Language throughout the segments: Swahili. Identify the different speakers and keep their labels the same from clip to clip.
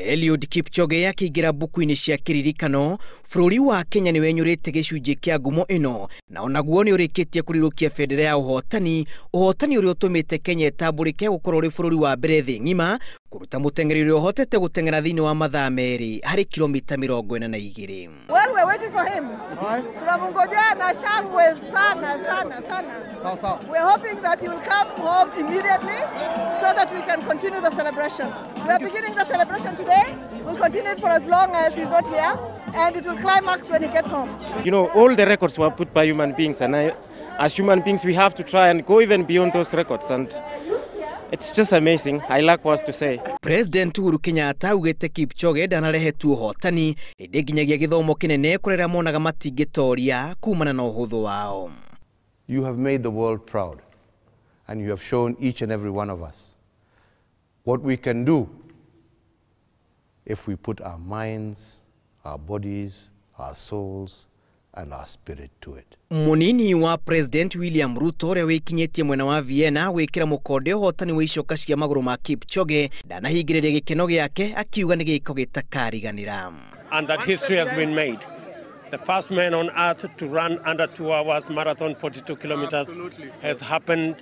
Speaker 1: Eliud Kipchoge akigira buku-ini cia kiririkano bururi wa Kenya ni wenyurite gicunji kia ngumo ino na onaguo ni urikitie kurirukia bendera ya uhotani uri utumite Kenya itamburike gukorwo ri bururi wa mbere thi ngima kuruta muteng'eri uhotete guteng'era thiini wa mathaa meri hari kilomita 42.
Speaker 2: Well, we're waiting for him. Tunamngojea na shangwe sana.
Speaker 3: Sawa.
Speaker 2: We're hoping that he will come home immediately so that we can continue the celebration. We are beginning the celebration today. We'll continue it for as long as he's not here, and it will climax when he gets home.
Speaker 4: You know, all the records were put by human beings, and as human beings, we have to try and go even beyond those records, and it's just amazing. I lack words to say.
Speaker 1: President Uhuru Kenyatta ugete Kipchoge ndanarehetu uhotani indi nginyagia githomo kinene kurera monaga matingitoria kumana na uhuthu wao.
Speaker 3: You have made the world proud, and you have shown each and every one of us what we can do if we put our minds, our bodies, our souls, and our spirit to it.
Speaker 1: Munini wa President William Ruto ria uguikinyitie mwena wa Vienna wikira mukonde uhotani wa icoka cia maguru ma Kipchoge ndanahingiriria gikeno giake akiuga ni giiko gitakariganira.
Speaker 5: And that history has been made. The first man on earth to run under 2 hours marathon 42 kilometers has happened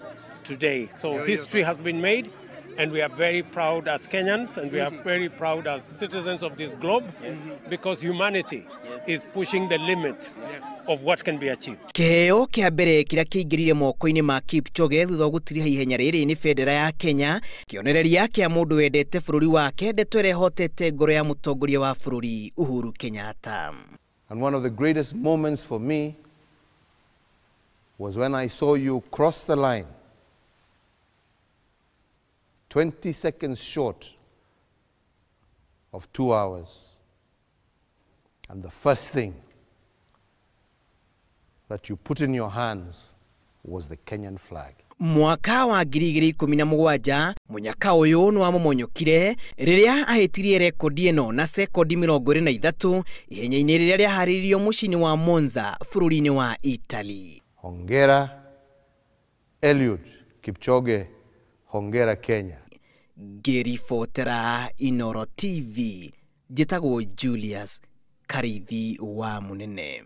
Speaker 5: today. So history has been made, and we are very proud as Kenyans, and we are very proud as citizens of this globe, because humanity is pushing the limits of what can be achieved.
Speaker 1: Kiheo kia mbere kiria kiingirire moko-ini ma Kipchoge thutha gutiriha ihenya riri ni bendera ya Kenya kionereria kia mundu wendete bururi wake ndeto ire hotete ngoro ya mutongoria wa bururi Uhuru Kenyatta.
Speaker 3: And one of the greatest moments for me was when I saw you cross the line 20 seconds short of 2 hours. And the first thing that you put in your hands was the Kenyan flag.
Speaker 1: Mwaka wa 2017 munyaka uyu no amomonyokire riria ahitirie rekodi eno na sekondi 23 ihenya-ini riria riaharirio mucini wa Monza bururi-ini wa Italy.
Speaker 3: Hongera Eliud Kipchoge, hongera Kenya.
Speaker 1: Ngiribotera Inooro TV, njitagwo Julius Karithi wa Munene.